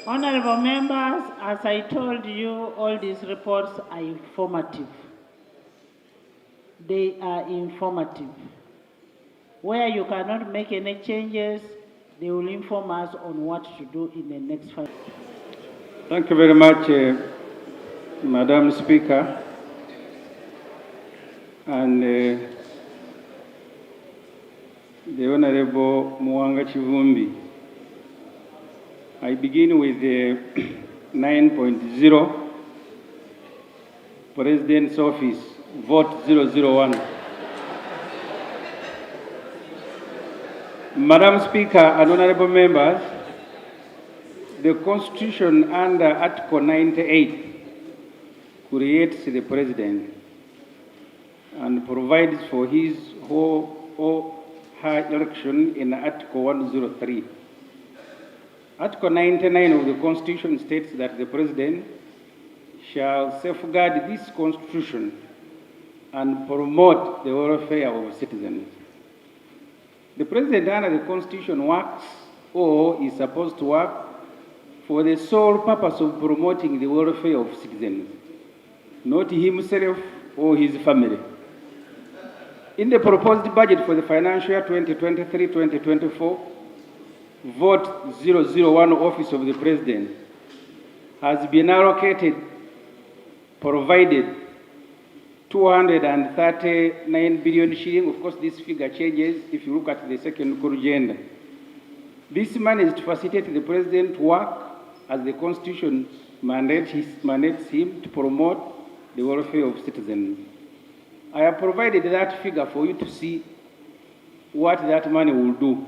Honorable members, as I told you, all these reports are informative. They are informative. Where you cannot make any changes, they will inform us on what to do in the next 5 years. Thank you very much, Madam Speaker. And the Honorable Mwanga Chivumbi. I begin with 9.0, President's Office, vote 001. Madam Speaker and honorable members, the Constitution under Article 98 creates the President and provides for his or her election in Article 103. Article 99 of the Constitution states that the President shall safeguard this Constitution and promote the welfare of citizens. The President under the Constitution works or is supposed to work for the sole purpose of promoting the welfare of citizens, not himself or his family. In the proposed budget for the financial year 2023-2024, vote 001 Office of the President has been provided 239 billion shilling. Of course, this figure changes if you look at the second agenda. This money is to facilitate the President to work as the Constitution mandates him to promote the welfare of citizens. I have provided that figure for you to see what that money will do.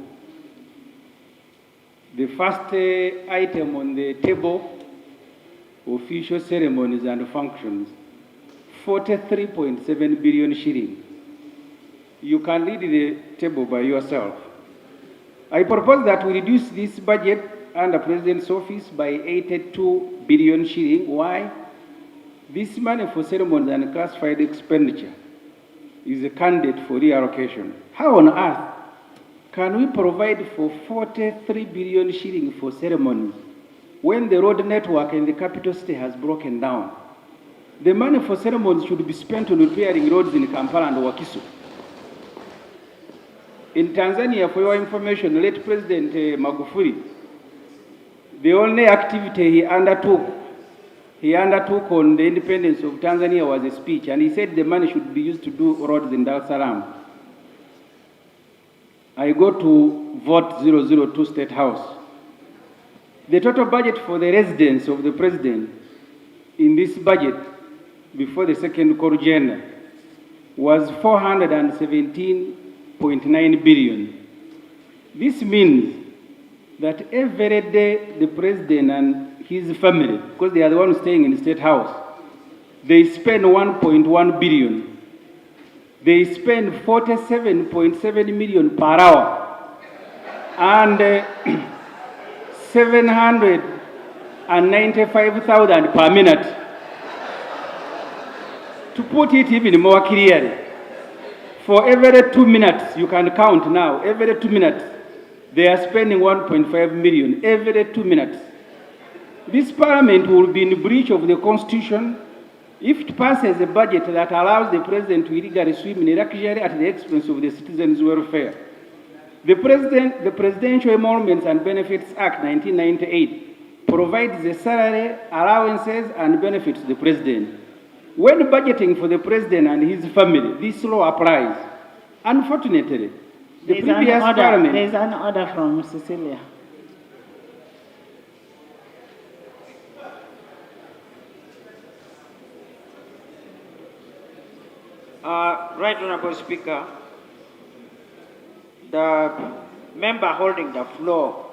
The first item on the table, official ceremonies and functions, 43.7 billion shillings. You can read the table by yourself. I propose that we reduce this budget under President's Office by 82 billion shillings. Why? This money for ceremonies and classified expenditure is a candidate for reallocation. How on earth can we provide for 43 billion shillings for ceremonies when the road network in the capital city has broken down? The money for ceremonies should be spent on repairing roads in Kampala and Wakiso. In Tanzania, for your information, late President Magufuli, the only activity he undertook on the independence of Tanzania was a speech, and he said the money should be used to do roads in Dar es Salaam. I go to vote 002 State House. The total budget for the residence of the President in this budget before the second agenda was 417.9 billion. This means that every day the President and his family, because they are the ones staying in the State House, they spend 1.1 billion. They spend 47.7 million per hour and 795,000 per minute. To put it even more clearly, for every 2 minutes, you can count now, every 2 minutes, they are spending 1.5 million every 2 minutes. This parliament will be in breach of the Constitution if it passes a budget that allows the President to illegally swim in luxury at the expense of the citizens' welfare. The Presidential Emoluments and Benefits Act 1998 provides the salary, allowances, and benefits to the President. When budgeting for the President and his family, this law applies. Unfortunately, the previous parliament... There is an order from Cecilia. Right Honorable Speaker, the member holding the floor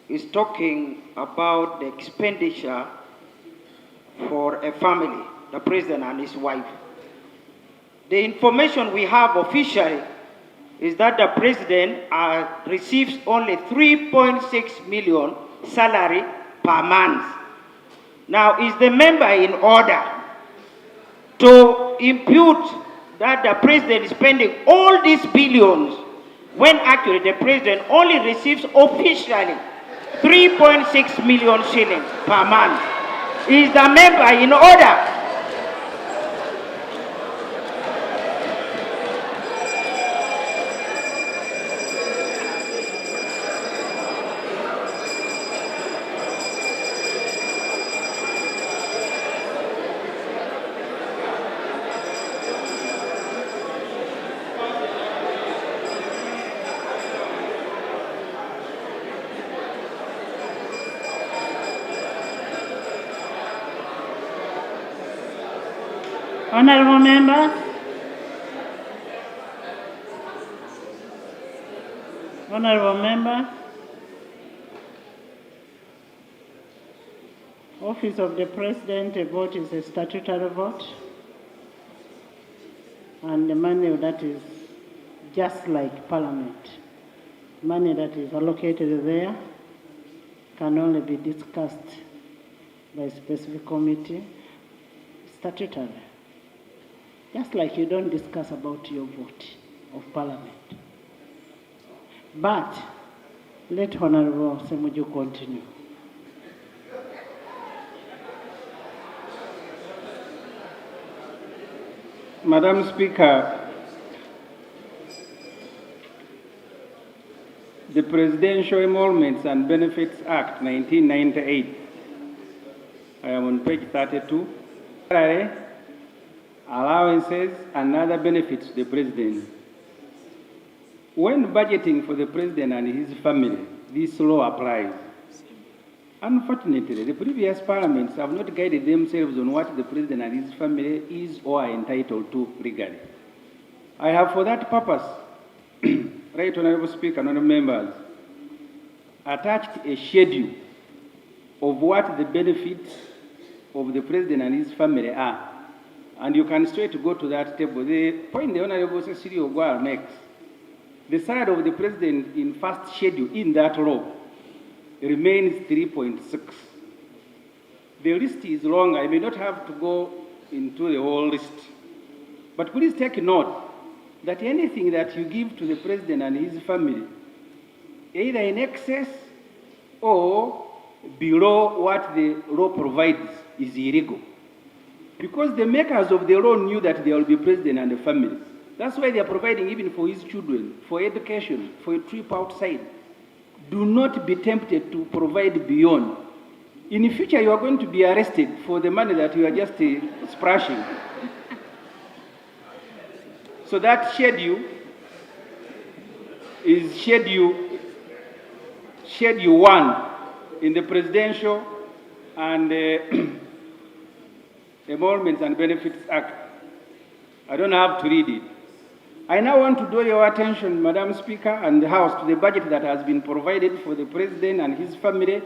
is talking about the expenditure for a family, the President and his wife. The information we have officially is that the President receives only 3.6 million salary per month. Now, is the member in order to impute that the President is spending all these billions when actually the President only receives officially 3.6 million shillings per month. Is the member in order? Honorable members, honorable members, office of the President, a vote is a statutory vote, and the money that is just like Parliament, money that is allocated there can only be discussed by a specific committee, statutory. Just like you don't discuss about your vote of Parliament. But let Honorable Ssemujju continue. Madam Speaker, the Presidential Emoluments and Benefits Act 1998, I am on page 32, allowances and other benefits to the President. When budgeting for the President and his family, this law applies. Unfortunately, the previous parliaments have not guided themselves on what the President and his family is or are entitled to legally. I have for that purpose, Right Honorable Speaker and honorable members, attached a schedule of what the benefits of the President and his family are. And you can straight go to that table. The point the Honorable Cecily Ogwal makes, the salary of the President in first schedule in that law remains 3.6. The list is long. I may not have to go into the whole list. But please take note that anything that you give to the President and his family, either in excess or below what the law provides, is illegal. Because the makers of the law knew that there will be President and the family. That's why they are providing even for his children, for education, for a trip outside. Do not be tempted to provide beyond. In the future, you are going to be arrested for the money that you are just splashing. So that schedule is schedule 1 in the Presidential and Emoluments and Benefits Act. I don't have to read it. I now want to draw your attention, Madam Speaker, and the House to the budget that has been provided for the President and his family,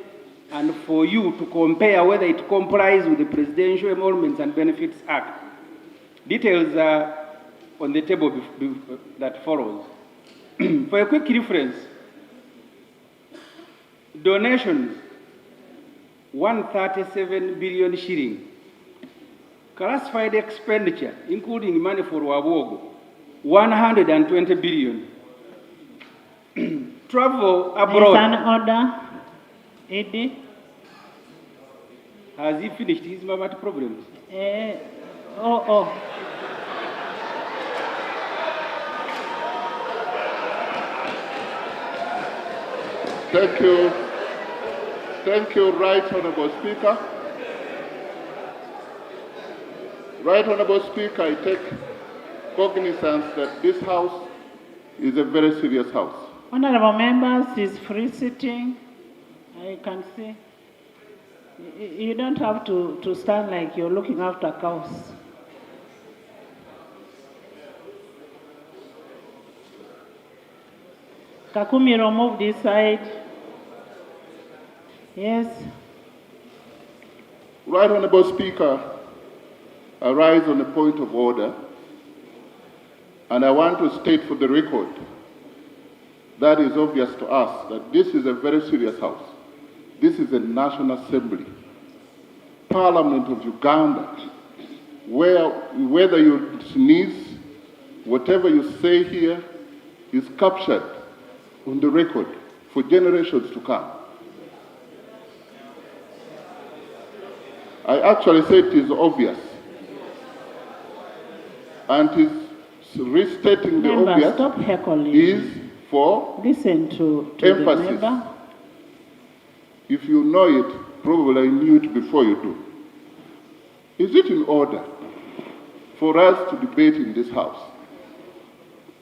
and for you to compare whether it complies with the Presidential Emoluments and Benefits Act. Details are on the table that follows. For a quick reference, donations, 137 billion shilling. Classified expenditure, including money for Wabogo, 120 billion. Travel abroad. Is an order, Eddie? Has he finished his Mamat problems? Thank you. Thank you, Right Honorable Speaker. Right Honorable Speaker, I take cognizance that this House is a very serious House. Honorable members, is free sitting. I can see. You don't have to stand like you're looking after cows. Kakumiro, move this side. Yes. Right Honorable Speaker, I rise on a point of order, and I want to state for the record that is obvious to us that this is a very serious House. This is a National Assembly, Parliament of Uganda, where whether you sneeze, whatever you say here is captured on the record for generations to come. I actually said it is obvious. And it is restating the Member, obvious stop heckling. is for Listen to emphasis. the member. If you know it, probably I knew it before you do. Is it in order for us to debate in this House?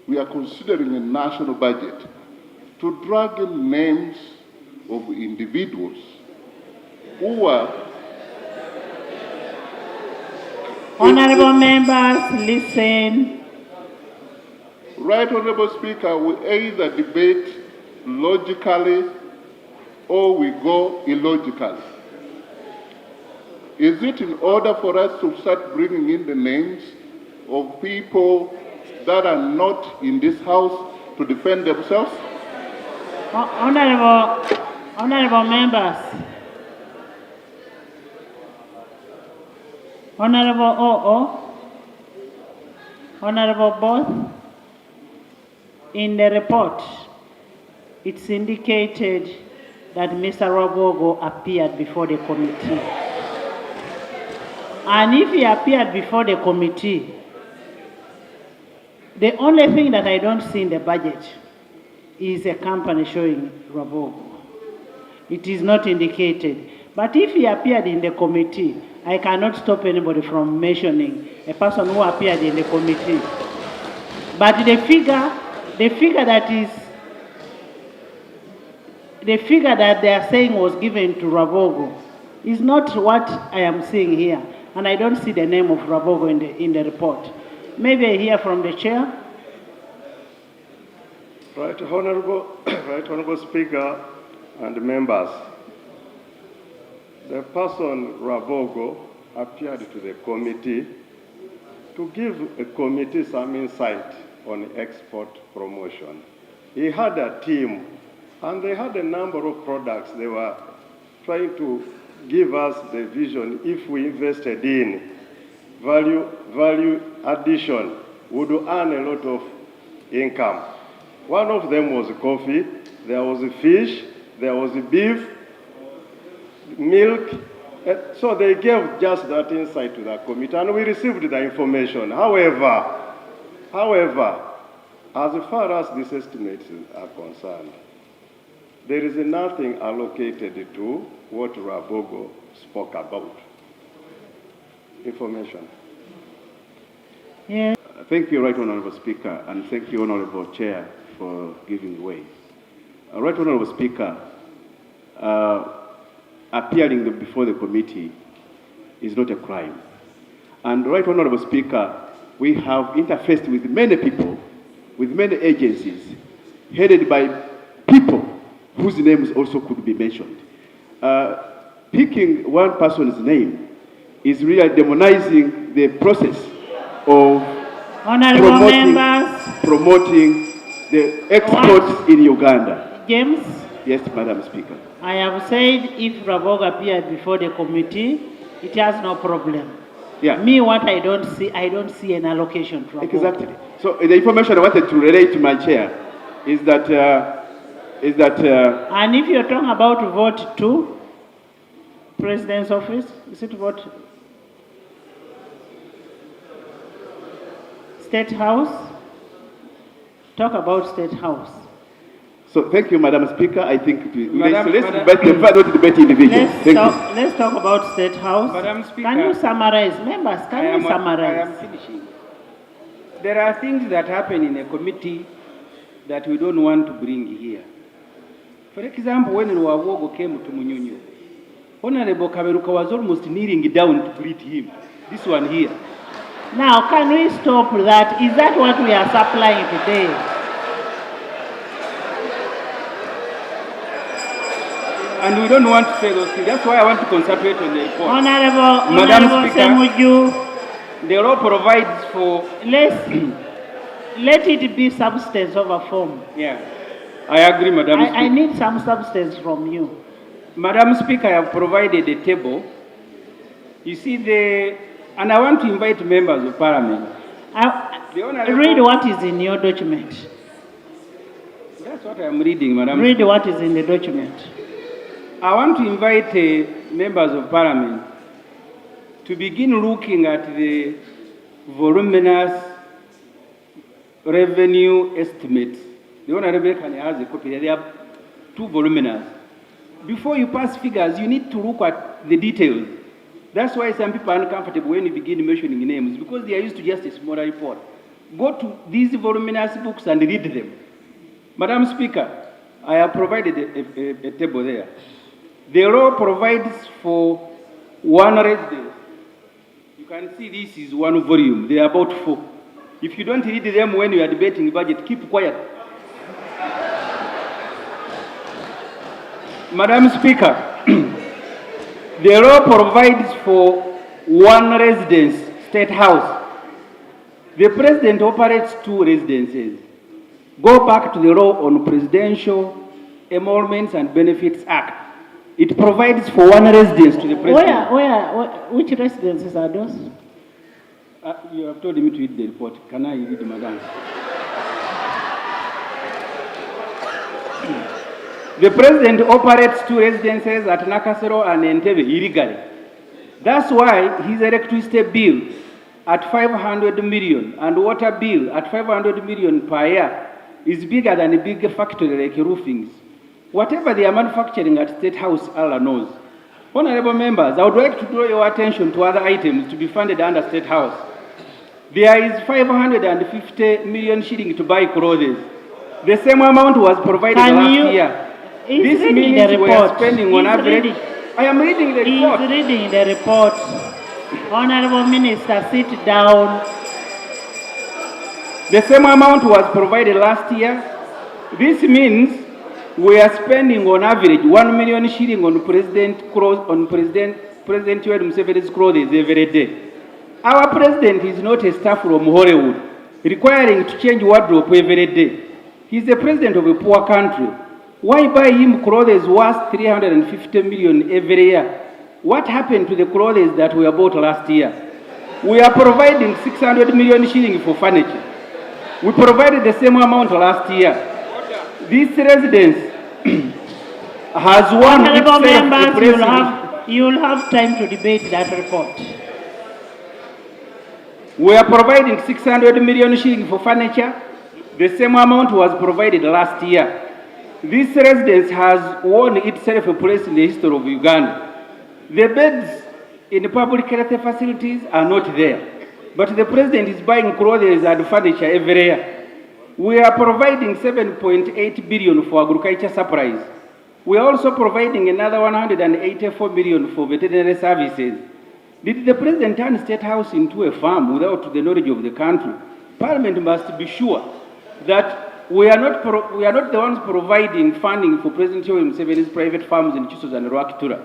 We are considering a national budget to drag in names of individuals who are... Honorable members, listen. Right Honorable Speaker, we either debate logically or we go illogically. Is it in order for us to start bringing in the names of people that are not in this House to defend themselves? Honorable members. Honorable OO. Honorable both. In the report, it's indicated that Mr. Rabogo appeared before the committee. And if he appeared before the committee, the only thing that I don't see in the budget is a company showing Rabogo. It is not indicated. But if he appeared in the committee, I cannot stop anybody from mentioning a person who appeared in the committee. But the figure that they are saying was given to Rabogo is not what I am seeing here. And I don't see the name of Rabogo in the report. Maybe I hear from the chair. Right Honorable Speaker and members. The person Rabogo appeared to the committee to give a committee some insight on export promotion. He had a team and they had a number of products they were trying to give us the vision. If we invested in value addition, we would earn a lot of income. One of them was coffee, there was fish, there was beef, milk. So they gave just that insight to the committee and we received the information. However, as far as these estimates are concerned, there is nothing allocated to what Rabogo spoke about. Information. Yeah. Thank you, Right Honorable Speaker, and thank you, Honorable Chair, for giving way. Right Honorable Speaker, appearing before the committee is not a crime. And Right Honorable Speaker, we have interfaced with many people, with many agencies, headed by people whose names also could be mentioned. Picking one person's name is really demonizing the process of promoting the exports in Uganda. James? Yes, Madam Speaker. I have said if Rabogo appeared before the committee, it has no problem. Yeah. Me, what I don't see an allocation to Rabogo. Exactly. So the information I wanted to relate to my chair is that and if you're talking about vote 2, President's office, is it vote? State House? Talk about State House. So thank you, Madam Speaker. I think let's debate individuals. Let's talk about State House. Madam Speaker, can you summarize? Members, can you summarize? I am finishing. There are things that happen in a committee that we don't want to bring here. For example, when Rabogo came to Munyonyo, Honorable Kaberuka was almost kneeling down to greet him. This one here. Now, can we stop that? Is that what we are supplying today? And we don't want to say those things. That's why I want to concentrate on the report. Honorable Ssemujju, the law provides for... Let it be substance over form. Yeah, I agree, Madam Speaker. I need some substance from you. Madam Speaker, I have provided a table. You see and I want to invite members of Parliament. Read what is in your document. That's what I am reading, Madam Read Speaker. what is in the document. I want to invite members of Parliament to begin looking at the voluminous revenue estimates. The Honorable can has a copy. They are too voluminous. Before you pass figures, you need to look at the details. That's why some people are uncomfortable when you begin mentioning names, because they are used to just a smaller report. Go to these voluminous books and read them. Madam Speaker, I have provided a table there. The law provides for one residence. You can see this is one volume. They are about 4. If you don't read them when you are debating budget, keep quiet. Madam Speaker, the law provides for one residence, state house. The president operates 2 residences. Go back to the law on Presidential Emoluments and Benefits Act. It provides for one residence to the president. Which residences are those? You have told me to read the report. Can I read, madam? The president operates 2 residences at Nakasero and Entebbe illegally. That's why his electricity bill at 500 million and water bill at 500 million per year is bigger than a big factory like roofings. Whatever they are manufacturing at State House, Allah knows. Honorable members, I would like to draw your attention to other items to be funded under State House. There is 550 million shilling to buy clothes. The same amount was provided last year. This means we are spending on average. I am reading the report. He's reading the report. Honorable Minister, sit down. The same amount was provided last year. This means we are spending on average 1 million shilling on President Yoweri Museveni's clothes every day. Our president is not a staff from Hollywood, requiring to change wardrobe every day. He's the president of a poor country. Why buy him clothes worth 350 million every year? What happened to the clothes that we bought last year? We are providing 600 million shilling for furniture. We provided the same amount last year. This residence has won Honorable members, the president. you will have time to debate that report. We are providing 600 million shilling for furniture. The same amount was provided last year. This residence has won itself a place in the history of Uganda. The beds in the public health facilities are not there, but the president is buying clothes and furniture every year. We are providing 7.8 billion for agriculture supplies. We are also providing another 184 million for veterinary services. Did the president turn State House into a farm without the knowledge of the country? Parliament must be sure that we are not the ones providing funding for President Yoweri Museveni's private farms in Chisos and Rwakitura.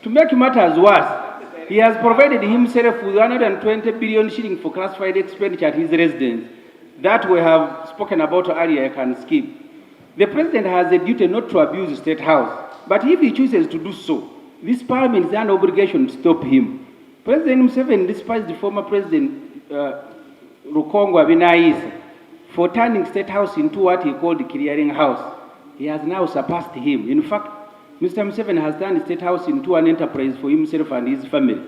To make matters worse, he has provided himself with 120 billion shilling for classified expenditure at his residence. That we have spoken about earlier, I can skip. The president has a duty not to abuse the State House, but if he chooses to do so, this parliament is under obligation to stop him. President Museveni despised the former president Rukongwa Binayisa for turning State House into what he called the clearing house. He has now surpassed him. In fact, Mr. Museveni has turned State House into an enterprise for himself and his family.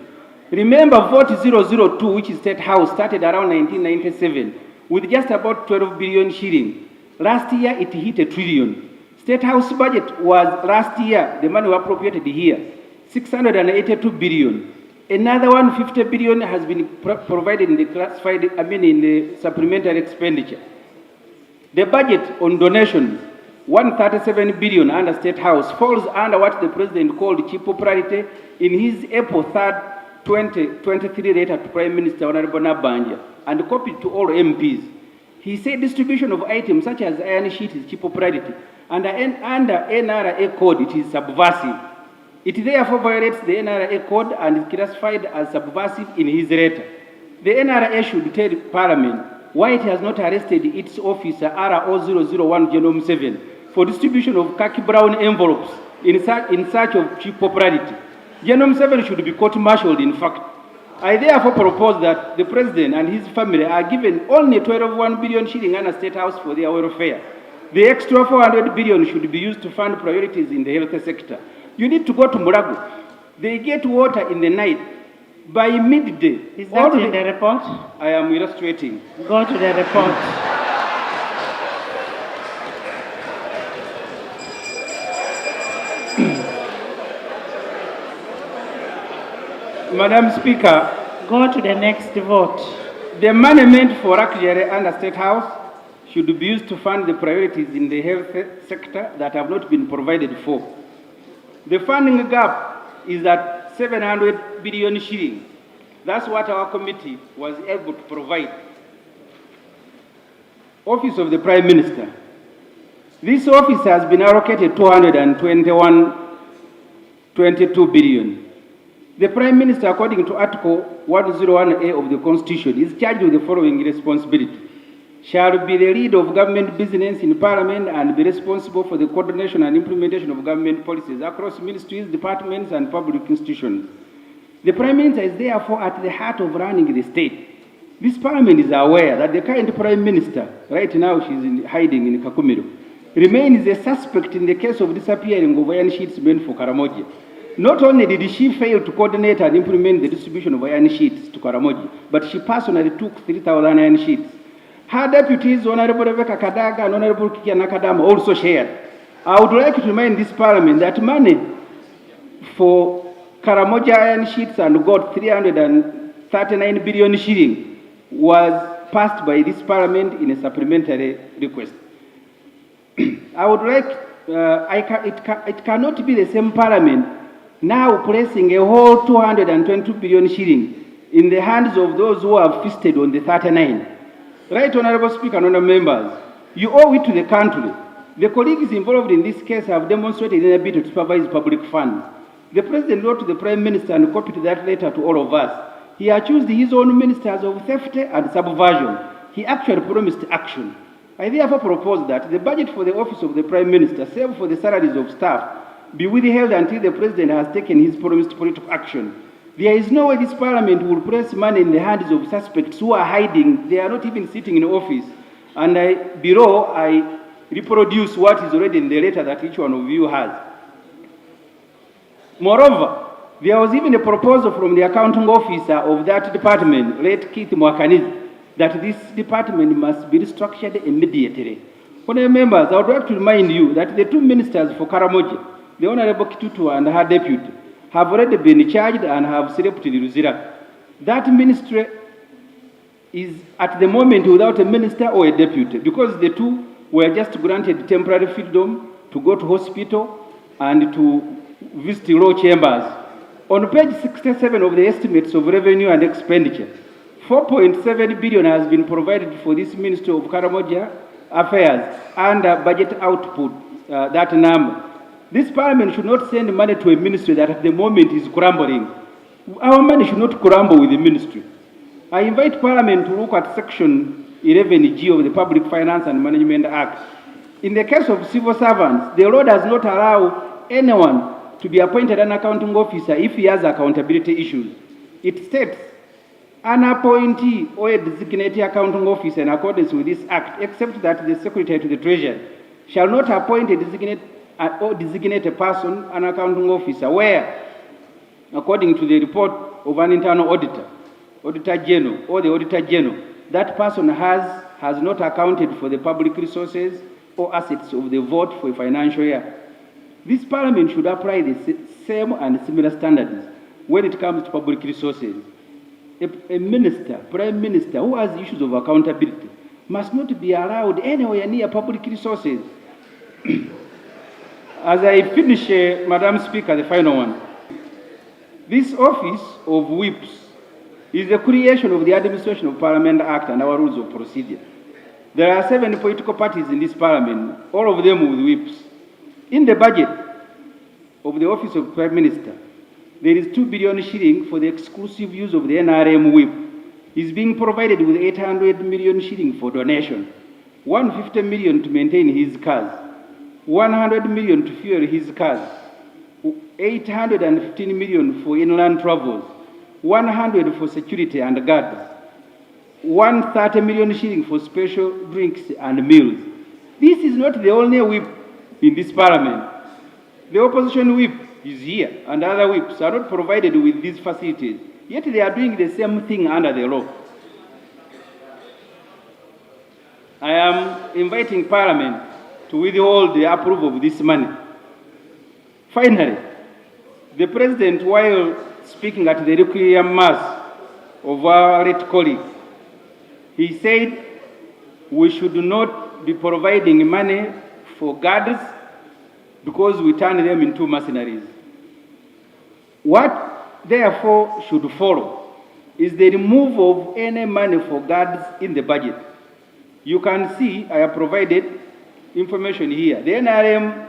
Remember, Vote 002, which is State House, started around 1997 with just about 12 billion shilling. Last year, it hit $1 trillion. State House budget was last year, the money was appropriated here, 682 billion. Another 150 billion has been provided in the in the supplementary expenditure. The budget on donations, 137 billion under State House, falls under what the president called cheap popularity in his April 3rd, 2023 letter to Prime Minister Honorable Nabanja and copied to all MPs. He said distribution of items such as iron sheet is cheap popularity, and under NRA code it is subversive. It therefore violates the NRA code and is classified as subversive in his letter. The NRA should tell Parliament why it has not arrested its officer RO001 General Museveni for distribution of khaki brown envelopes in search of cheap popularity. General Museveni should be court-martialed, in fact. I therefore propose that the president and his family are given only 12.1 billion shilling under State House for their welfare. The extra 400 billion should be used to fund priorities in the health sector. You need to go to Murago. They get water in the night. By midday, Is that all in the report? I am illustrating. Go to the report. Madam Speaker, Go to the next vote. the money meant for actually under State House should be used to fund the priorities in the health sector that have not been provided for. The funding gap is at 700 billion shillings. That's what our committee was able to provide. Office of the Prime Minister. This office has been allocated 222 billion. The Prime Minister, according to Article 101A of the Constitution, is charged with the following responsibility. Shall be the lead of government business in Parliament and be responsible for the coordination and implementation of government policies across ministries, departments, and public institutions. The Prime Minister is therefore at the heart of running the state. This Parliament is aware that the current Prime Minister, right now she's hiding in Kakumiro, remains a suspect in the case of disappearing of iron sheets meant for Karamoja. Not only did she fail to coordinate and implement the distribution of iron sheets to Karamoja, but she personally took 3,000 iron sheets. Her deputies, Honorable Rebecca Kadaga and Honorable Kikia Nakadama, also shared. I would like to remind this Parliament that money for Karamoja iron sheets and got 339 billion shilling was passed by this Parliament in a supplementary request. I would like, it cannot be the same Parliament now placing a whole 222 billion shilling in the hands of those who have feasted on the 39. Right, Honorable Speaker and honorable members, you owe it to the country. The colleagues involved in this case have demonstrated an ability to supervise public funds. The President wrote to the Prime Minister and copied that letter to all of us. He accused his own ministers of theft and subversion. He actually promised action. I therefore propose that the budget for the office of the Prime Minister, save for the salaries of staff, be withheld until the President has taken his promised political action. There is no way this Parliament will place money in the hands of suspects who are hiding. They are not even sitting in office. And below, I reproduce what is already in the letter that each one of you has. Moreover, there was even a proposal from the accounting officer of that department, late Keith Mwakanizi, that this department must be restructured immediately. Honourable members, I would like to remind you that the two ministers for Karamoja, the Honourable Kitutu and her deputy, have already been charged and have slept in Luzira. That ministry is at the moment without a minister or a deputy because the two were just granted temporary freedom to go to hospital and to visit law chambers. On page 67 of the estimates of revenue and expenditure, 4.7 billion has been provided for this Ministry of Karamoja Affairs and budget output, that number. This Parliament should not send money to a ministry that at the moment is crumbling. Our money should not crumble with the ministry. I invite Parliament to look at Section 11G of the Public Finance and Management Act. In the case of civil servants, the law does not allow anyone to be appointed an accounting officer if he has accountability issues. It states, an appointee or a designated accounting officer in accordance with this act, except that the Secretary to the Treasury shall not appoint a designate a person an accounting officer where, according to the report of an internal auditor, Auditor General, or the Auditor General, that person has not accounted for the public resources or assets of the vote for a financial year. This Parliament should apply the same and similar standards when it comes to public resources. A minister, Prime Minister, who has issues of accountability must not be allowed anywhere near public resources. As I finish, Madam Speaker, the final one. This office of whips is the creation of the Administration of Parliament Act and our rules of procedure. There are 7 political parties in this Parliament, all of them with whips. In the budget of the Office of Prime Minister, there is 2 billion shilling for the exclusive use of the NRM whip. He's being provided with 800 million shilling for donation, 150 million to maintain his cars, 100 million to fuel his cars, 815 million for inland travels, 100 for security and guards, 130 million shilling for special drinks and meals. This is not the only whip in this Parliament. The opposition whip is here, and other whips are not provided with these facilities. Yet they are doing the same thing under the law. I am inviting Parliament to withhold the approval of this money. Finally, the President, while speaking at the Requiem Mass of our late colleague, he said we should not be providing money for guards because we turn them into mercenaries. What therefore should follow is the removal of any money for guards in the budget. You can see I have provided information here. The NRM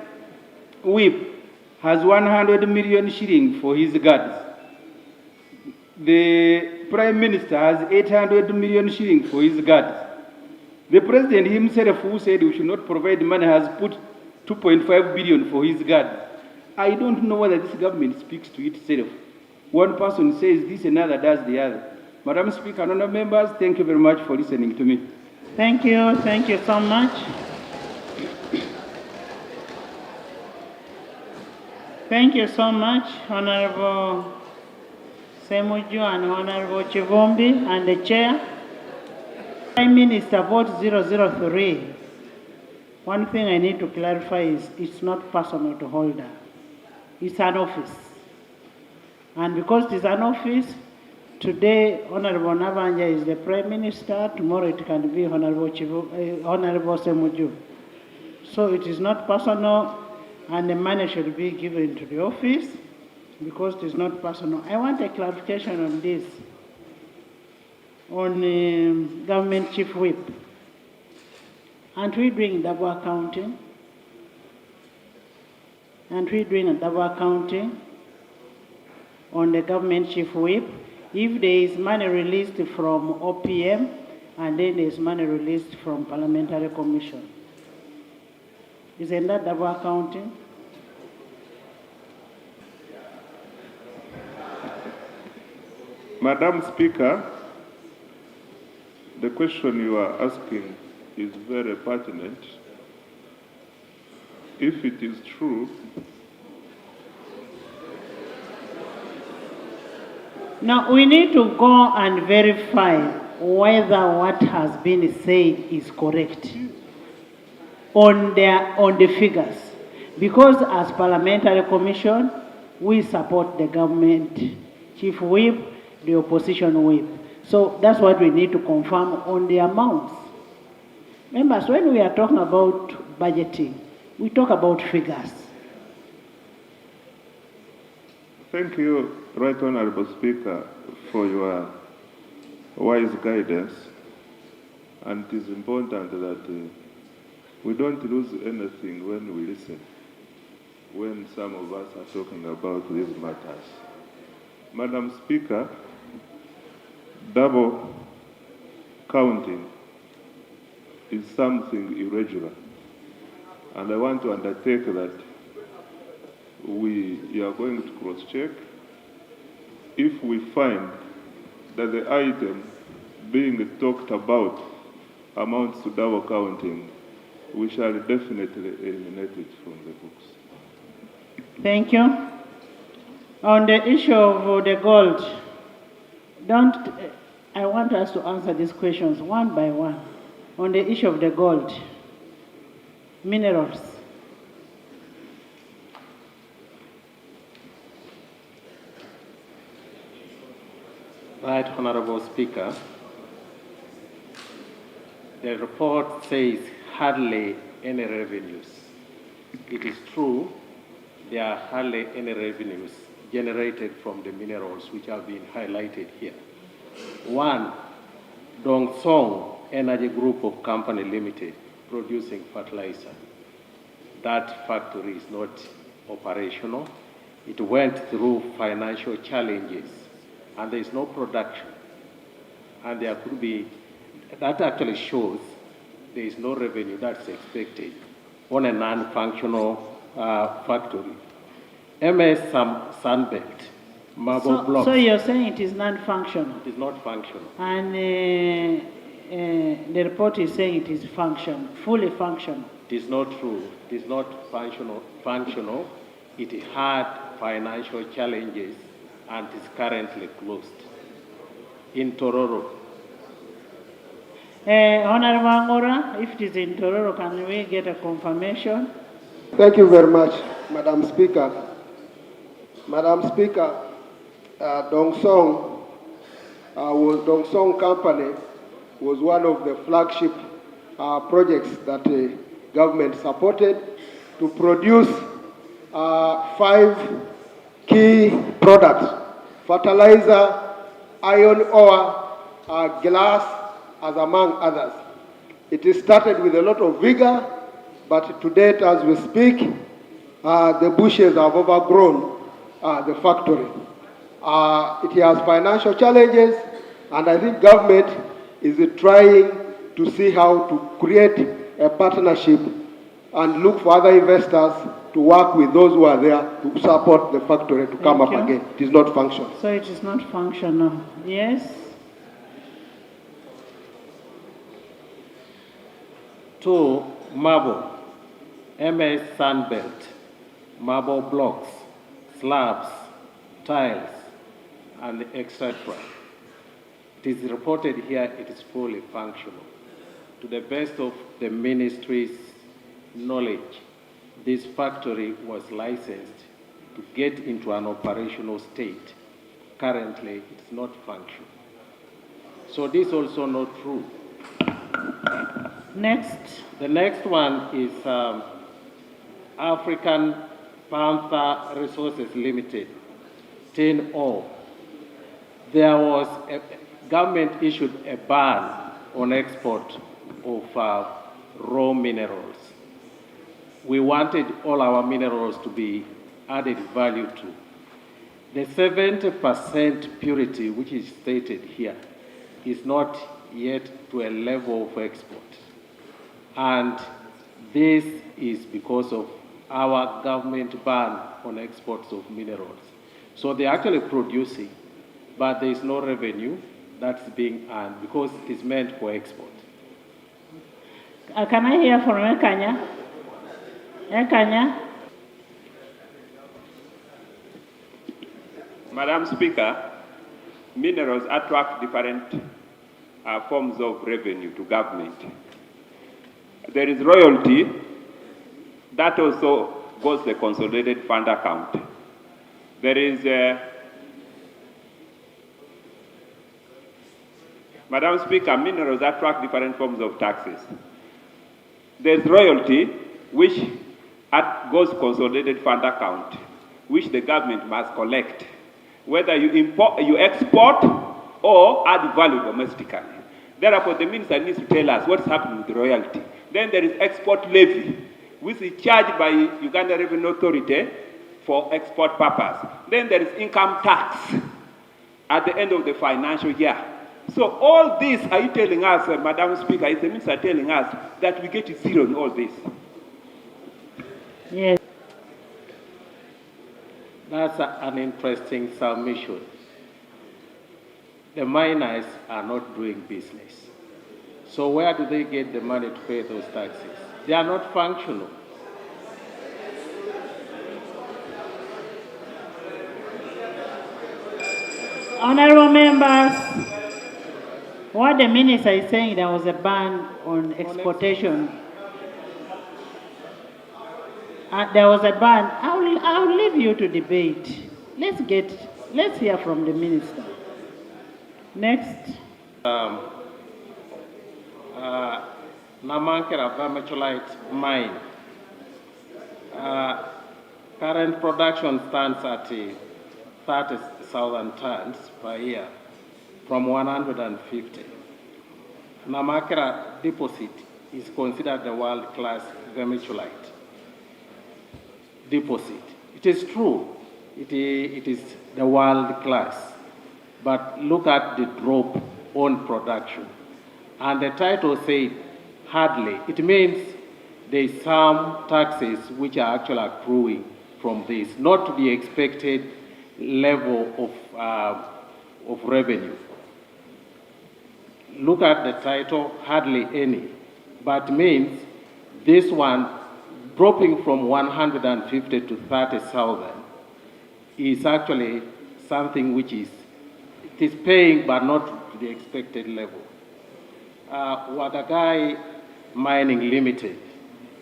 whip has 100 million shillings for his guards. The Prime Minister has 800 million shillings for his guards. The President himself, who said we should not provide money, has put 2.5 billion for his guards. I don't know whether this government speaks to itself. One person says this, another does the other. Madam Speaker, honourable members, thank you very much for listening to me. Thank you so much. Thank you so much, Honorable Ssemujju and Honorable Chivumbi and the Chair. Prime Minister, vote 003. One thing I need to clarify is it's not personal to Holder. It's an office. And because it's an office, today Honorable Nabanja is the Prime Minister, tomorrow it can be Honorable Ssemujju. So it is not personal, and the money should be given to the office because it is not personal. I want a clarification on this, on government chief whip. Aren't we doing double accounting? Aren't we doing a double accounting on the government chief whip? If there is money released from OPM and then there is money released from Parliamentary Commission, isn't that double accounting? Madam Speaker, the question you are asking is very pertinent. If it is true, now we need to go and verify whether what has been said is correct on the figures, because as Parliamentary Commission we support the government chief whip, the opposition whip. So that's what we need to confirm on the amounts. Members, when we are talking about budgeting, we talk about figures. thank you, Right Honorable Speaker, for your wise guidance. And it is important that we don't lose anything when we listen, when some of us are talking about these matters. Madam Speaker, double counting is something irregular. And I want to undertake that we are going to cross-check. If we find that the item being talked about amounts to double counting, we shall definitely eliminate it from the books. Thank you. On the issue of the gold, I want us to answer these questions one by one. On the issue of the gold, minerals. Right, Honorable Speaker. The report says hardly any revenues. It is true, there are hardly any revenues generated from the minerals which have been highlighted here. One, Dongsong Energy Group of Company Limited, producing fertilizer. That factory is not operational. It went through financial challenges, and there is no production. And there could be, that actually shows there is no revenue that's expected on a non-functional factory. MS Sunbelt, marble blocks. So you're saying it is non-functional? It is not functional. And the report is saying it is functional, fully functional. It is not true. It is not functional. It had financial challenges, and is currently closed. In Tororo. Honorable Angora, if it is in Tororo, can we get a confirmation? Thank you very much, Madam Speaker. Madam Speaker, Dongsong Company was one of the flagship projects that the government supported to produce 5 key products: fertilizer, iron ore, glass, as among others. It is started with a lot of vigor, but to date, as we speak, the bushes have overgrown the factory. It has financial challenges, and I think government is trying to see how to create a partnership and look for other investors to work with those who are there to support the factory to come up again. It is not functional. So it is not functional. Yes? To marble, MS Sunbelt, marble blocks, slabs, tiles, and etc. It is reported here it is fully functional. To the best of the ministry's knowledge, this factory was licensed to get into an operational state. Currently, it's not functional. So this is also not true. Next. The next one is African Panther Resources Limited, 10O. There was a government issued a ban on export of raw minerals. We wanted all our minerals to be added value to. The 70% purity, which is stated here, is not yet to a level of export. And this is because of our government ban on exports of minerals. So they're actually producing, but there is no revenue that's being earned because it is meant for export. Can I hear from Ekanya? Ekanya? Madam Speaker, minerals attract different forms of revenue to government. There is royalty, that also goes to the consolidated fund account. There is, Madam Speaker, minerals attract different forms of taxes. There's royalty, which goes to consolidated fund account, which the government must collect, whether you export or add value domestically. Therefore, the minister needs to tell us what's happening with the royalty. Then there is export levy, which is charged by Uganda Revenue Authority for export purpose. Then there is income tax at the end of the financial year. So all this, are you telling us, Madam Speaker, is the minister telling us that we get zero in all this? Yes. That's an interesting submission. The miners are not doing business. So where do they get the money to pay those taxes? They are not functional. Honorable members, what the minister is saying, there was a ban on exportation. There was a ban. I'll leave you to debate. Let's hear from the minister. Next. Namankara vermiculite mine. Current production stands at 30,000 tons per year from 150. Namakara deposit is considered the world-class vermiculite deposit. It is true, it is the world-class, but look at the drop on production. And the title said, hardly. It means there is some taxes which are actually accruing from this, not to the expected level of revenue. Look at the title, hardly any, but means this one dropping from 150 to 30,000 is actually something which is paying but not to the expected level. Wagagai Mining Limited,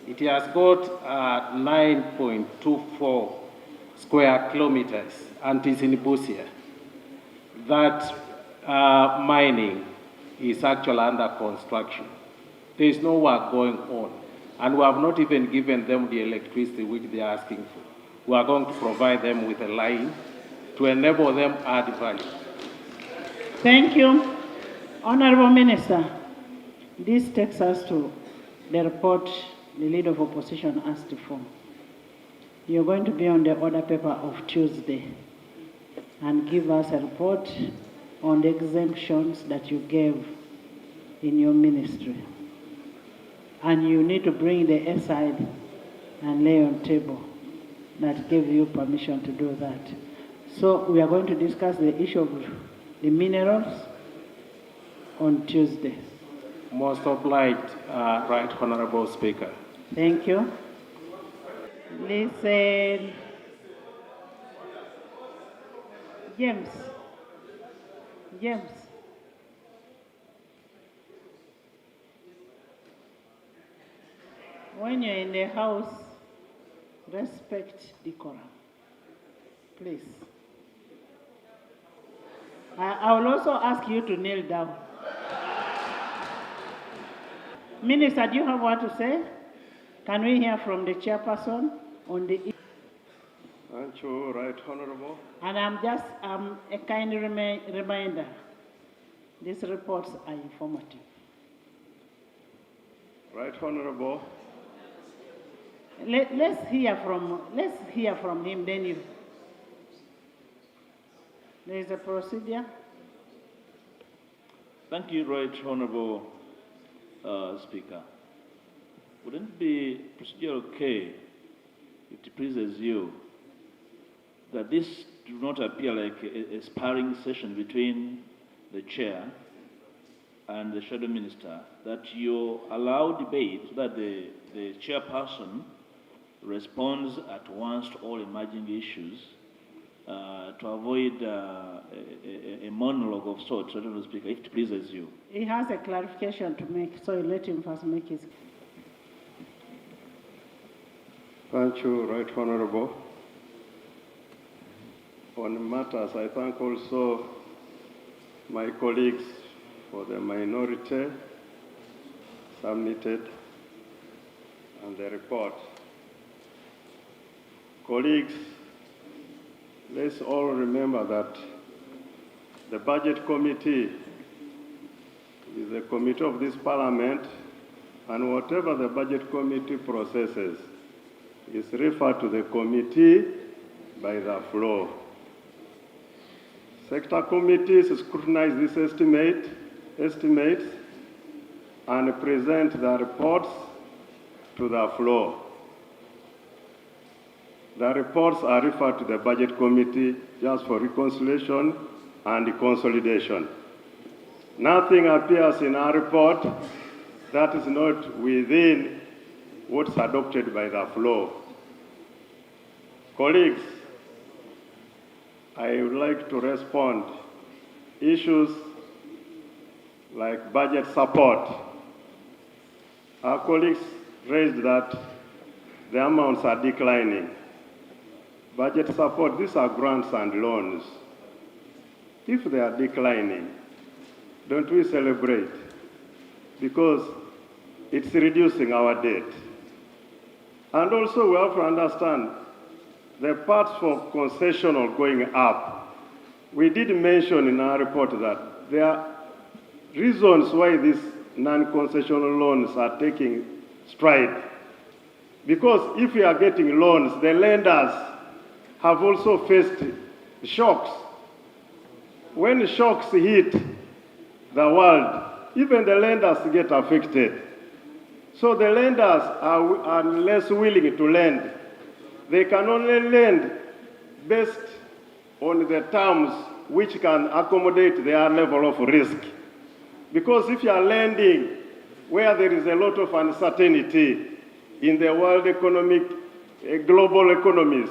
it has got 9.24 square kilometers and is in Busia. That mining is actually under construction. There is no work going on. And we have not even given them the electricity which they are asking for. We are going to provide them with a line to enable them add value. Thank you. Honorable Minister, this takes us to the report the Leader of Opposition asked for. You're going to be on the order paper of Tuesday and give us a report on the exemptions that you gave in your ministry. And you need to bring the aside and lay on table that gave you permission to do that. So we are going to discuss the issue of the minerals on Tuesday. Most obliged, Right Honorable Speaker. Thank you. Listen. James. When you're in the house, respect decorum. Please. I will also ask you to kneel down. Minister, do you have what to say? Can we hear from the chairperson on the issue? Thank you, Right Honorable. And a kind reminder, these reports are informative. Right Honorable. Let's hear from him, then you. There is a procedure. Thank you, Right Honorable Speaker. Wouldn't it be procedure okay if it pleases you that this do not appear like a sparring session between the chair and the shadow minister, that you allow debate so that the chairperson responds at once to all emerging issues to avoid a monologue of sorts, Honorable Speaker, if it pleases you. He has a clarification to make, so let him first make his. Thank you, Right Honorable. On matters, I thank also my colleagues for the minority submitted and the report. Colleagues, let's all remember that the Budget Committee is a committee of this Parliament, and whatever the Budget Committee processes is referred to the committee by the floor. Sector committees scrutinize these estimates and present the reports to the floor. The reports are referred to the Budget Committee just for reconciliation and consolidation. Nothing appears in our report that is not within what's adopted by the floor. Colleagues, I would like to respond. Issues like budget support. Our colleagues raised that the amounts are declining. Budget support, these are grants and loans. If they are declining, don't we celebrate? Because it's reducing our debt. And also we have to understand the parts for concessional going up. We did mention in our report that there are reasons why these non-concessional loans are taking stride. Because if we are getting loans, the lenders have also faced shocks. When shocks hit the world, even the lenders get affected. So the lenders are less willing to lend. They can only lend based on the terms which can accommodate their level of risk. Because if you are lending where there is a lot of uncertainty in the world economic, global economies,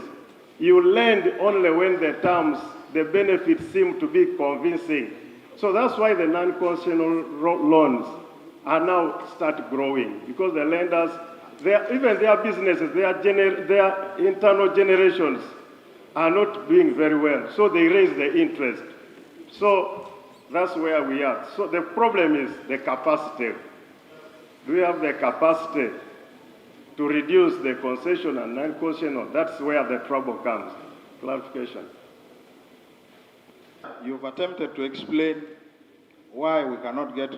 you lend only when the terms the benefits seem to be convincing. So that's why the non-concessional loans are now start growing, because the lenders, even their businesses, their internal generations are not doing very well. So they raise the interest. So that's where we are. So the problem is the capacity. Do we have the capacity to reduce the concession and non-concessional? That's where the trouble comes. Clarification. You've attempted to explain why we cannot get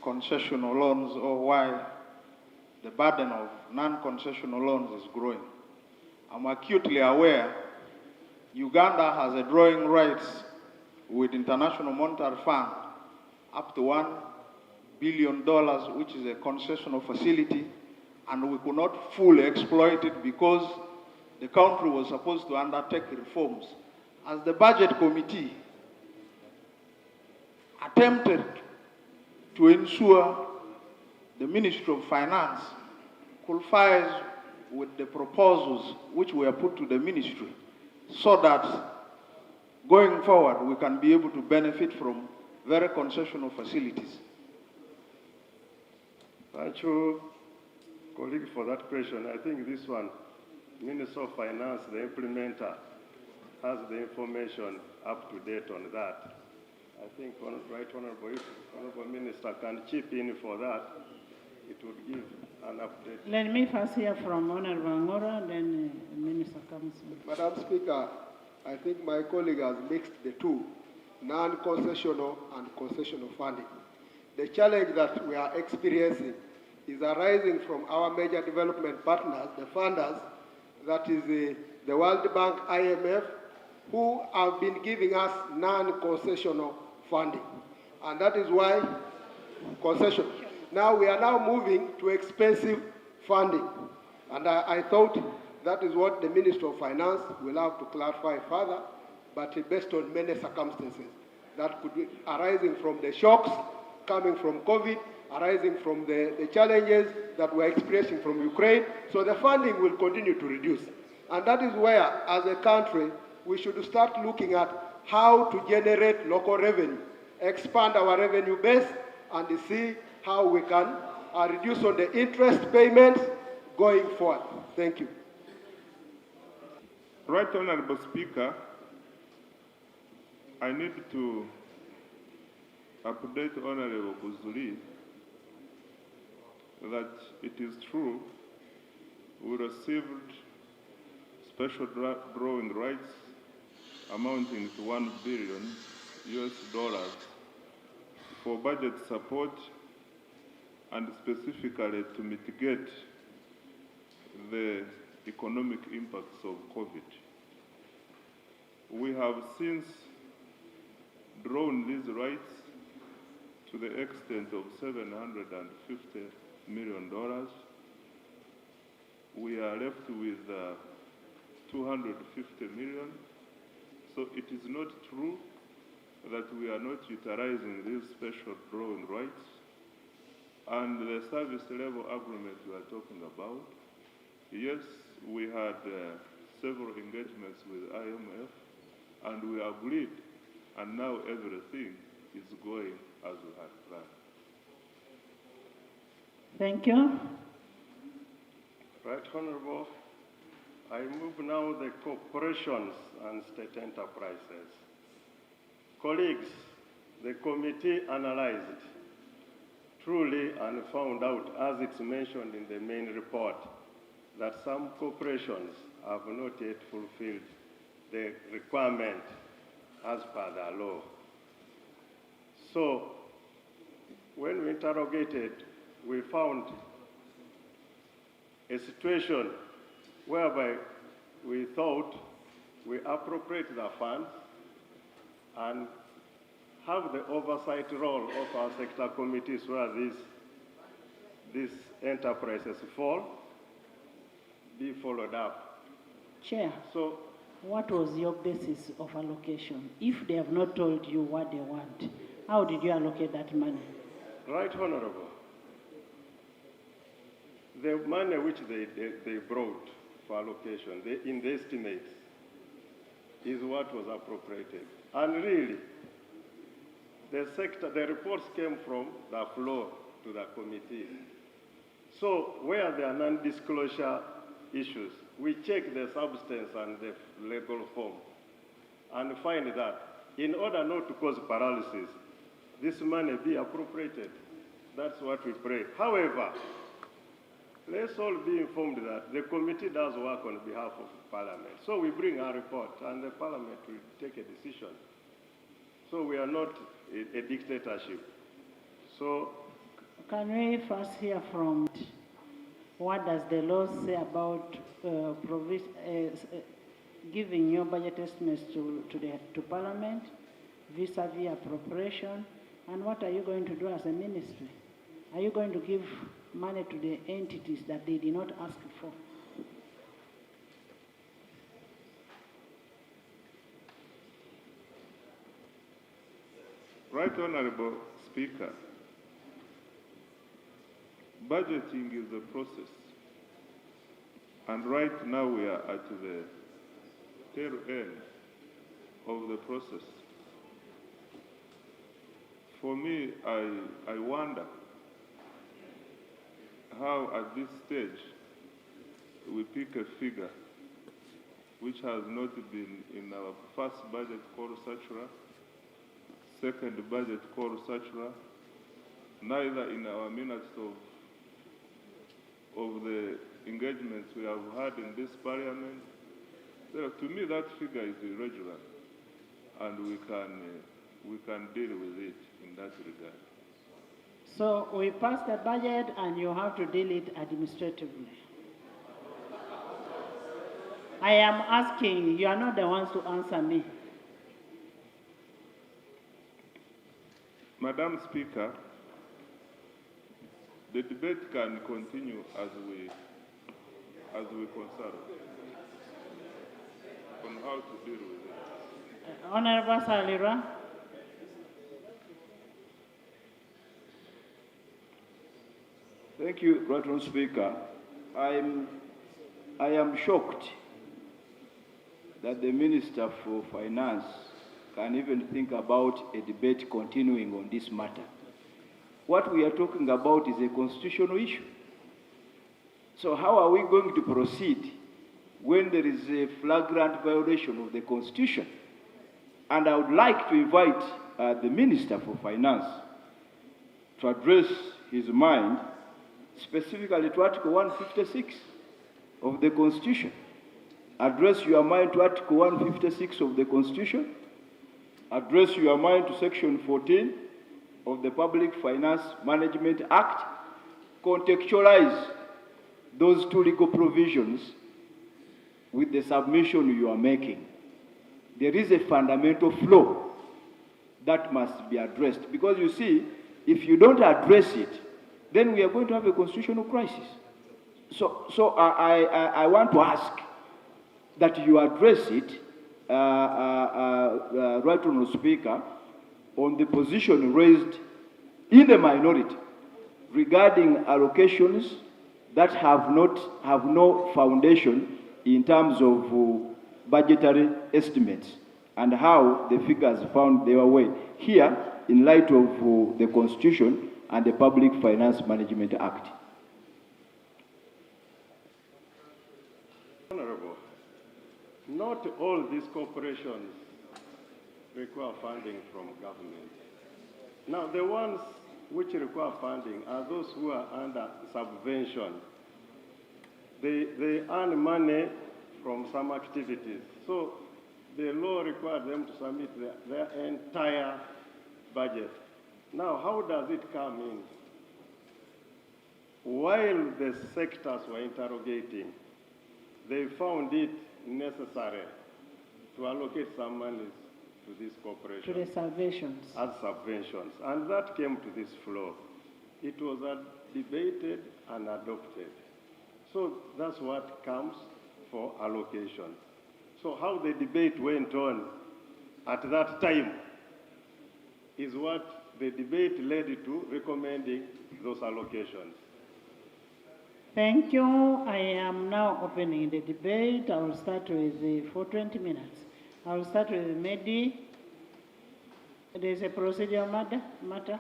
concessional loans or why the burden of non-concessional loans is growing. I'm acutely aware Uganda has a drawing rights with International Monetary Fund up to $1 billion, which is a concessional facility, and we could not fully exploit it because the country was supposed to undertake reforms. As the budget committee attempted to ensure the Ministry of Finance complies with the proposals which were put to the ministry, so that going forward we can be able to benefit from very concessional facilities. Thank you, colleague, for that question. I think this one, Minister of Finance, the implementer, has the information up to date on that. I think, Right Honorable, if Honorable Minister can chip in for that, it would give an update. Let me first hear from Honorable Ngora, then Minister comes in. Madam Speaker, I think my colleague has mixed the two, non-concessional and concessional funding. The challenge that we are experiencing is arising from our major development partners, the funders, that is the World Bank, IMF, who have been giving us non-concessional funding. And that is why concession. Now we are now moving to expensive funding. And I thought that is what the Minister of Finance will have to clarify further, but based on many circumstances that could be arising from the shocks coming from COVID, arising from the challenges that we're experiencing from Ukraine. So the funding will continue to reduce. And that is where, as a country, we should start looking at how to generate local revenue, expand our revenue base, and see how we can reduce on the interest payments going forward. Thank you. Right Honorable Speaker, I need to update Honorable Kuzuli that it is true we received special drawing rights amounting to $1 billion for budget support and specifically to mitigate the economic impacts of COVID. We have since drawn these rights to the extent of $750 million. We are left with $250 million. So it is not true that we are not utilizing these special drawing rights. And the service level agreement we are talking about, yes, we had several engagements with IMF, and we agreed, and now everything is going as we had planned. Thank you. Right Honorable, I move now the corporations and state enterprises. Colleagues, the committee analyzed truly and found out, as it's mentioned in the main report, that some corporations have not yet fulfilled the requirement as per the law. So when we interrogated, we found a situation whereby we thought we appropriate the funds and have the oversight role of our sector committees where these enterprises fall, be followed up. Chair, so what was your basis of allocation? If they have not told you what they want, how did you allocate that money? Right Honorable, the money which they brought for allocation, in the estimates, is what was appropriated. And really, the reports came from the floor to the committee. So where there are non-disclosure issues, we check the substance and the legal form and find that in order not to cause paralysis, this money be appropriated. That's what we pray. However, let's all be informed that the committee does work on behalf of Parliament. So we bring our report and the Parliament will take a decision. So we are not a dictatorship. So can we first hear from what does the law say about giving your budget estimates to Parliament vis-a-vis appropriation, and what are you going to do as a ministry? Are you going to give money to the entities that they did not ask for? Right Honorable Speaker, budgeting is a process, and right now we are at the tail end of the process. For me, I wonder how at this stage we pick a figure which has not been in our first budget called Satura, second budget called Satura, neither in our minutes of the engagements we have had in this parliament. To me, that figure is irregular, and we can deal with it in that regard. So we pass the budget and you have to deal it administratively. I am asking, you are not the ones to answer me. Madam Speaker, the debate can continue as we consult on how to deal with it. Honorable Salira. Thank you, Right Honourable Speaker. I am shocked that the Minister for Finance can even think about a debate continuing on this matter. What we are talking about is a constitutional issue. So how are we going to proceed when there is a flagrant violation of the Constitution? And I would like to invite the Minister for Finance to address his mind specifically to Article 156 of the Constitution. Address your mind to Article 156 of the Constitution. Address your mind to Section 14 of the Public Finance Management Act. Contextualize those two legal provisions with the submission you are making. There is a fundamental flaw that must be addressed. Because you see, if you don't address it, then we are going to have a constitutional crisis. So I want to ask that you address it, Right Honourable Speaker, on the position raised in the minority regarding allocations that have no foundation in terms of budgetary estimates and how the figures found their way here in light of the Constitution and the Public Finance Management Act. Honorable, not all these corporations require funding from government. Now, the ones which require funding are those who are under subvention. They earn money from some activities. So the law requires them to submit their entire budget. Now, how does it come in? While the sectors were interrogating, they found it necessary to allocate some money to these corporations. To the subventions. As subventions. And that came to this floor. It was debated and adopted. So that's what comes for allocation. So how the debate went on at that time is what the debate led to recommending those allocations. Thank you. I am now opening the debate. I will start with for 20 minutes. I'll start with Mehdi. There's a procedural matter.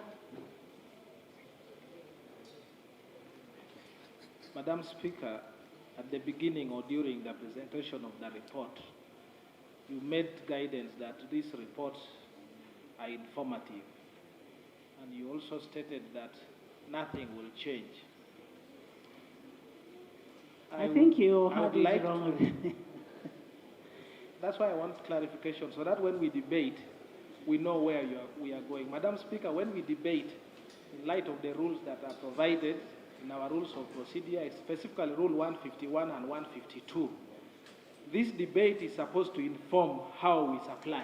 Madam Speaker, at the beginning or during the presentation of the report, you made guidance that these reports are informative. And you also stated that nothing will change. I think you heard it wrong. That's why I want clarification, so that when we debate, we know where we are going. Madam Speaker, when we debate, in light of the rules that are provided in our rules of procedure, specifically Rule 151 and 152, this debate is supposed to inform how we supply.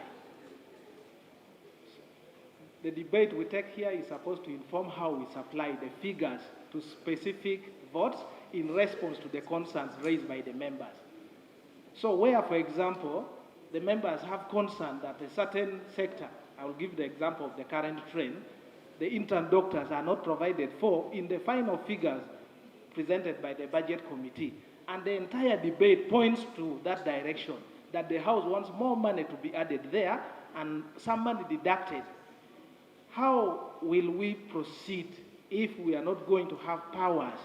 The debate we take here is supposed to inform how we supply the figures to specific votes in response to the concerns raised by the members. So where, for example, the members have concern that a certain sector, I will give the example of the current trend, the intern doctors are not provided for in the final figures presented by the budget committee. And the entire debate points to that direction, that the House wants more money to be added there and some money deducted. How will we proceed if we are not going to have powers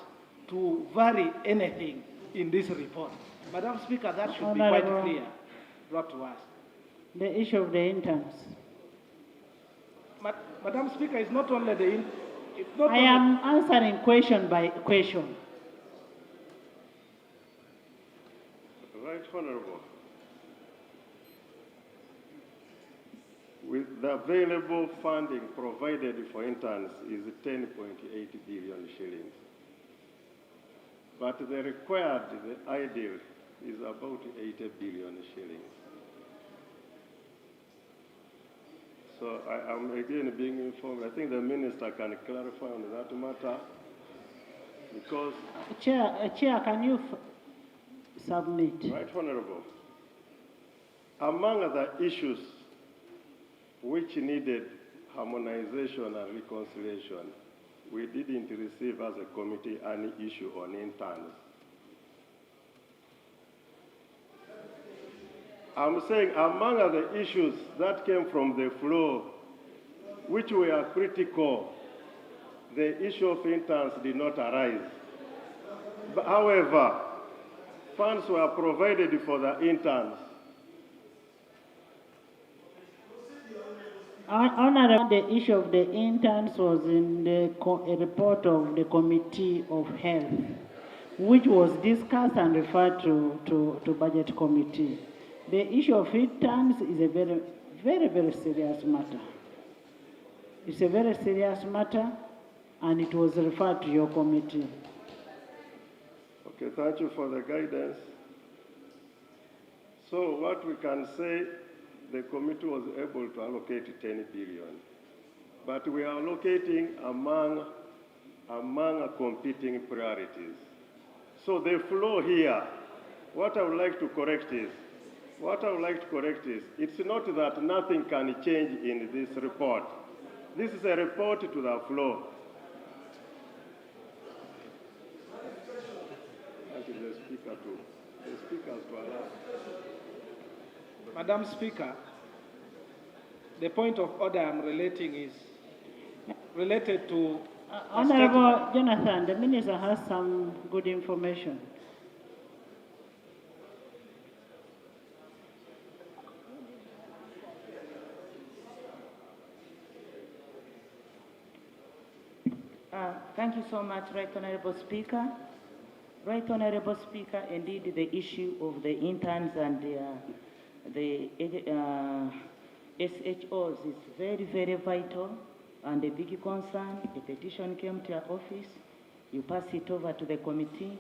to vary anything in this report? Madam Speaker, that should be quite clear, brought to us. The issue of the interns. Madam Speaker, it's not only the... I am answering question by question. Right Honorable. With the available funding provided for interns is 10.8 billion shillings. But the required, the ideal, is about 80 billion shillings. So I am again being informed. I think the minister can clarify on that matter because... Chair, can you submit? Right, Honorable. Among the issues which needed harmonization and reconciliation, we didn't receive as a committee any issue on interns. I'm saying among the issues that came from the floor, which were critical, the issue of interns did not arise. But however, funds were provided for the interns. Honorable, the issue of the interns was in the report of the Committee of Health, which was discussed and referred to Budget Committee. The issue of interns is a very, very, very serious matter. It's a very serious matter, and it was referred to your committee. Okay, thank you for the guidance. So what we can say, the committee was able to allocate 10 billion, but we are allocating among competing priorities. So the flow here, what I would like to correct is, it's not that nothing can change in this report. This is a report to the floor. Thank you, the speakers to allow. Madam Speaker, the point of order I'm relating is related to... Honorable Jonathan, the minister has some good information. Thank you so much, Right Honorable Speaker. Right Honorable Speaker, indeed the issue of the interns and the SHOs is very, very vital and a big concern. The petition came to your office. You pass it over to the committee.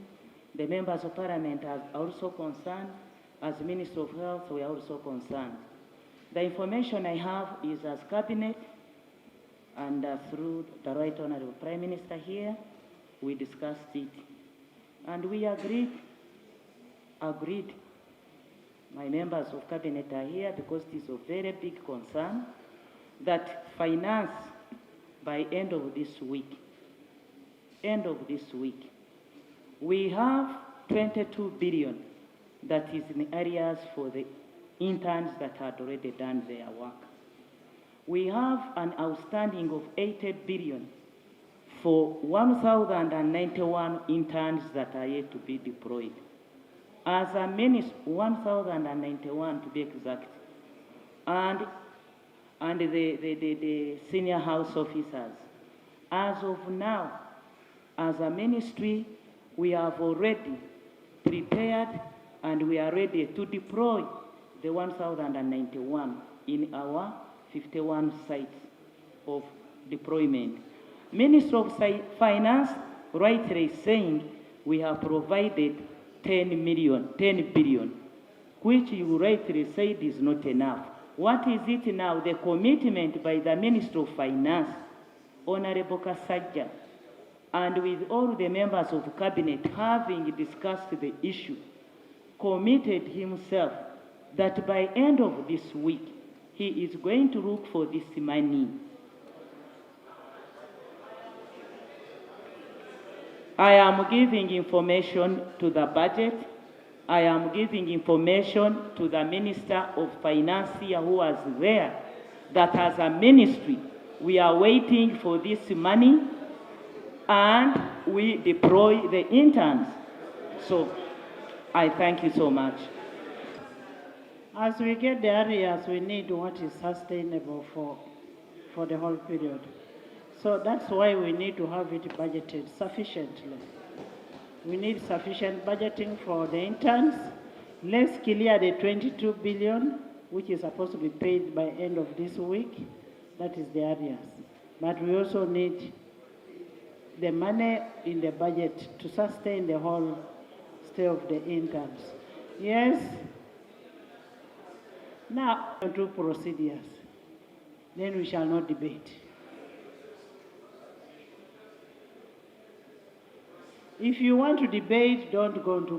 The members of parliament are also concerned. As Minister of Health, we are also concerned. The information I have is as cabinet and through the Right Honorable Prime Minister here, we discussed it. And we agreed, my members of cabinet are here because it is a very big concern, that finance by end of this week, we have 22 billion that is in areas for the interns that had already done their work. We have an outstanding of 80 billion for 1,091 interns that are yet to be deployed. As a ministry, 1,091 to be exact, and the senior house officers. As of now, as a ministry, we have already prepared and we are ready to deploy the 1,091 in our 51 sites of deployment. Minister of Finance rightly is saying we have provided 10 billion, which you rightly said is not enough. What is it now? The commitment by the Minister of Finance, Honorable Kasajja, and with all the members of Cabinet having discussed the issue, committed himself that by end of this week, he is going to look for this money. I am giving information to the budget. I am giving information to the Minister of Finance here who was there, that as a ministry, we are waiting for this money and we deploy the interns. So I thank you so much. As we get the areas, we need what is sustainable for the whole period. So that's why we need to have it budgeted sufficiently. We need sufficient budgeting for the interns. Let's clear the 22 billion, which is supposed to be paid by end of this week. That is the areas. But we also need the money in the budget to sustain the whole stay of the interns. Yes. Now, two procedures. Then we shall not debate. If you want to debate, don't go into